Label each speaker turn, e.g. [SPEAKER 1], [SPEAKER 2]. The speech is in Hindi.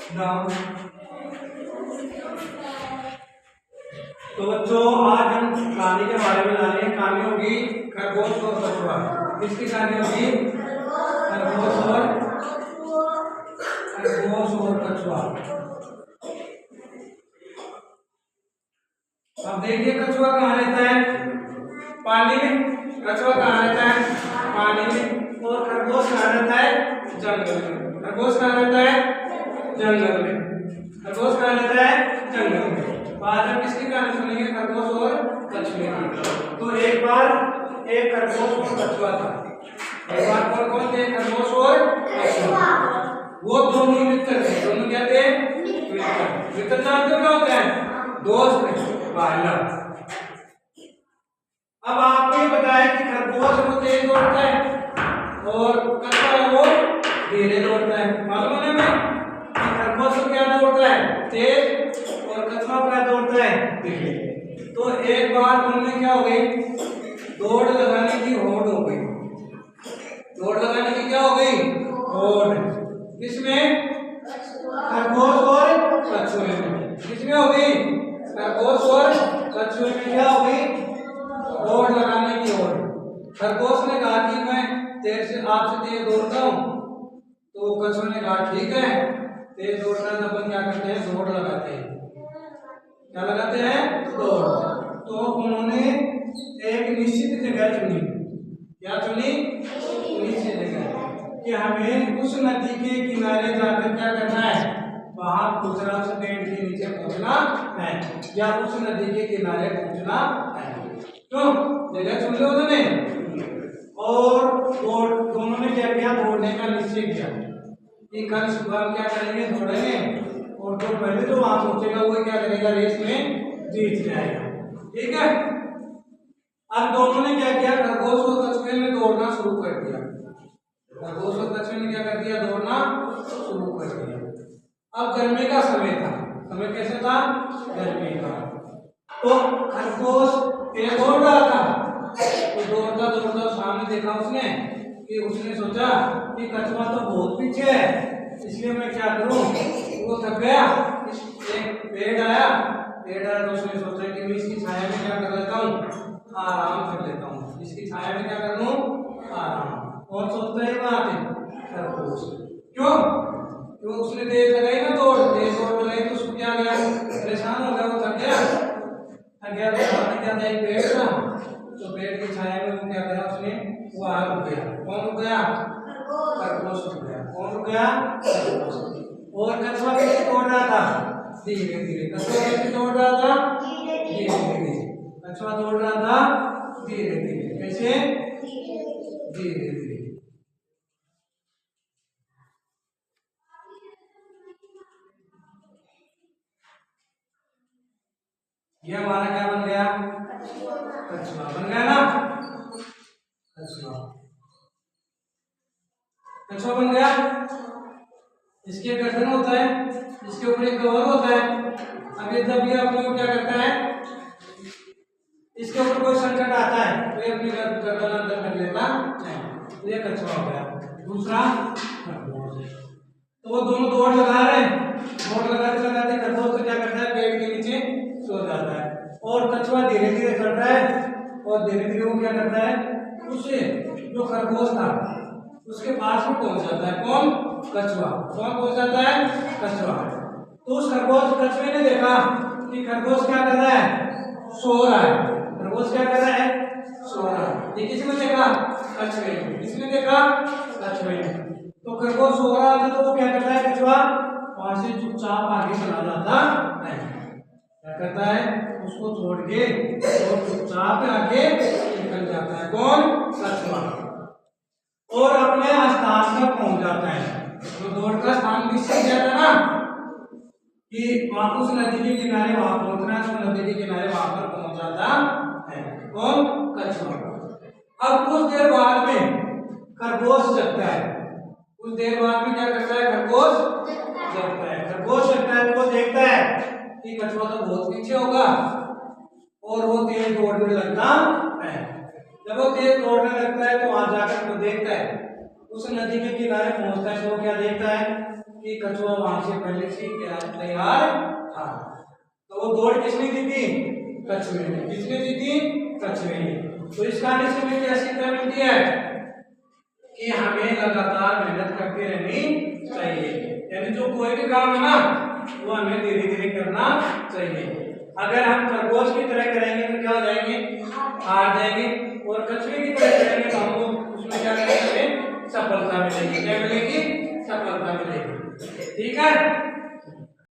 [SPEAKER 1] डाउन। तो बच्चों आज हम कहानी के बारे में जानेंगे। कहानी होगी खरगोश और कछुआ। किसकी कहानी होगी? खरगोश और कछुआ। अब देखिए कछुआ कहाँ रहता है? पानी में। कछुआ कहाँ रहता है? पानी में। और खरगोश कहाँ रहता है? जंगल में। खरगोश कहाँ रहता है? जंगल में। खरगोश कहाँ रहता है? जंगल में। आज हम किसकी कहानी सुनेंगे? खरगोश और कछुए की। तो एक बार एक खरगोश और कछुआ था। एक बार कौन कौन थे? खरगोश और कछुआ। वो दोनों मित्र थे। दोनों क्या थे? मित्र। मित्र जानते हो क्या होता है? दोस्त, भाई। अब आपको ये बताया कि खरगोश वो तेज दौड़ता है और कछुआ वो धीरे दौड़ता है। मालूम है ना कि खरगोश क्या दौड़ता है? तेज, और कछुआ क्या दौड़ता है? धीरे। तो एक बार उनमें क्या हो गई? दौड़ लगाने की होड़ हो गई। दौड़ लगाने की क्या हो गई? होड़। किसमें? खरगोश और कछुए में। किसमें हो गई? खरगोश और कछुए में क्या हो गई? दौड़ लगाने की ओर। खरगोश ने कहा कि मैं तेज से आपसे तेज दौड़ता हूँ। तो कछुए ने कहा ठीक है, तेज दौड़ना है तो अपन क्या करते हैं? दौड़ लगाते हैं। क्या लगाते हैं? दौड़। तो उन्होंने एक निश्चित जगह चुनी। क्या चुनी? निश्चित जगह कि हमें उस नदी के किनारे जाकर क्या करना है? वहां दूसरा से पेड़ के नीचे पहुंचना है या उस नदी के किनारे पहुंचना है। तो जगह चुन ली उन्होंने और दोनों ने क्या किया? दौड़ने का निश्चय किया कि कल सुबह क्या करेंगे? दौड़ेंगे और जो पहले जो वहां पहुंचेगा वो क्या करेगा? रेस में जीत जाएगा। ठीक है। अब दोनों ने क्या किया? खरगोश और कछुए ने दौड़ना शुरू कर दिया। खरगोश और कछुए ने क्या कर दिया? दौड़ना शुरू कर दिया। अब गर्मी का समय था। समय कैसे था? गर्मी का। तो खरगोश तेज दौड़ रहा था। तो दौड़ता दौड़ता सामने देखा उसने कि उसने सोचा कि कछुआ तो बहुत पीछे है, इसलिए मैं क्या करूं? वो थक गया। एक पेड़ आया तो उसने सोचा कि मैं इसकी छाया में क्या कर लेता हूँ? आराम कर लेता हूँ। इसकी छाया में क्या कर लूं? आराम। और सोचता है बात है खरगोश। क्यों? तो उसने तेज लगाई ना दौड़। तेज दौड़ लगाई तो उसको क्या गया? परेशान हो गया। वो थक गया। तो सामने क्या था? एक पेड़ था। तो पेड़ की छाया में वो क्या करा? उसने वो आग रुक गया। कौन रुक गया? खरगोश रुक गया। कौन रुक गया? और कछुआ कैसे दौड़ रहा था? धीरे धीरे। कछुआ कैसे दौड़ रहा था? धीरे धीरे। कछुआ दौड़ रहा था धीरे धीरे। कैसे? धीरे धीरे। ये हमारा क्या बन गया? कछुआ बन गया ना? कछुआ बन गया। इसके गर्दन होता है, इसके ऊपर एक कवर होता है। अभी जब ये अपने को क्या करता है? इसके ऊपर कोई संकट आता है तो ये अपनी गर्दन अंदर कर लेता है। तो ये कछुआ हो गया। दूसरा खरगोश। तो वो दोनों दौड़ लगा रहे हैं। दौड़ लगाते लगाते खरगोश तो क्या करता है? पेड़ के नीचे सो जाता है और कछुआ धीरे धीरे चल रहा है और धीरे धीरे वो क्या करता है? उससे जो खरगोश था उसके पास में पहुंच जाता है। कौन? कछुआ। कौन पहुंच जाता है? कछुआ। तो उस खरगोश कछुए ने देखा कि खरगोश क्या कर रहा है? सो रहा है। खरगोश क्या कर रहा है? सो रहा है। ये किसने देखा? कछुए ने। किसने देखा? कछुए ने। तो खरगोश सो रहा था तो वो क्या करता है? कछुआ वहां से चुपचाप आगे चला जाता है। क्या करता है? उसको छोड़ के और चुपचाप आगे निकल जाता है। कौन? कछुआ। और अपने स्थान पर पहुंच जाता है। तो दौड़ का स्थान निश्चित किया था ना कि वहां उस नदी के किनारे वहां पहुंचना है। उस नदी के किनारे वहां पर पहुंच जाता है। कौन? कछुआ। अब कुछ देर बाद में खरगोश जगता है। कुछ देर बाद में क्या करता है? खरगोश जगता है। खरगोश जगता है तो वो देखता है कि कछुआ तो बहुत पीछे होगा और वो तेज दौड़ने लगता है। जब वो तेज दौड़ने लगता है तो वहां जाकर वो देखता है, उस नदी के किनारे पहुंचता है तो वो क्या देखता है कि कि कछुआ वहां से पहले से तैयार था। तो वो दौड़ किसने दी थी? कछुए ने। किसने दी थी? कछुए ने। तो इस कहानी से हमें क्या सीखना मिलती है कि हमें लगातार मेहनत करते रहनी चाहिए। यानी जो कोई भी काम है ना वो हमें धीरे धीरे करना चाहिए। अगर हम खरगोश की तरह करेंगे तो क्या हो जाएंगे? हार जाएंगे। और कछुए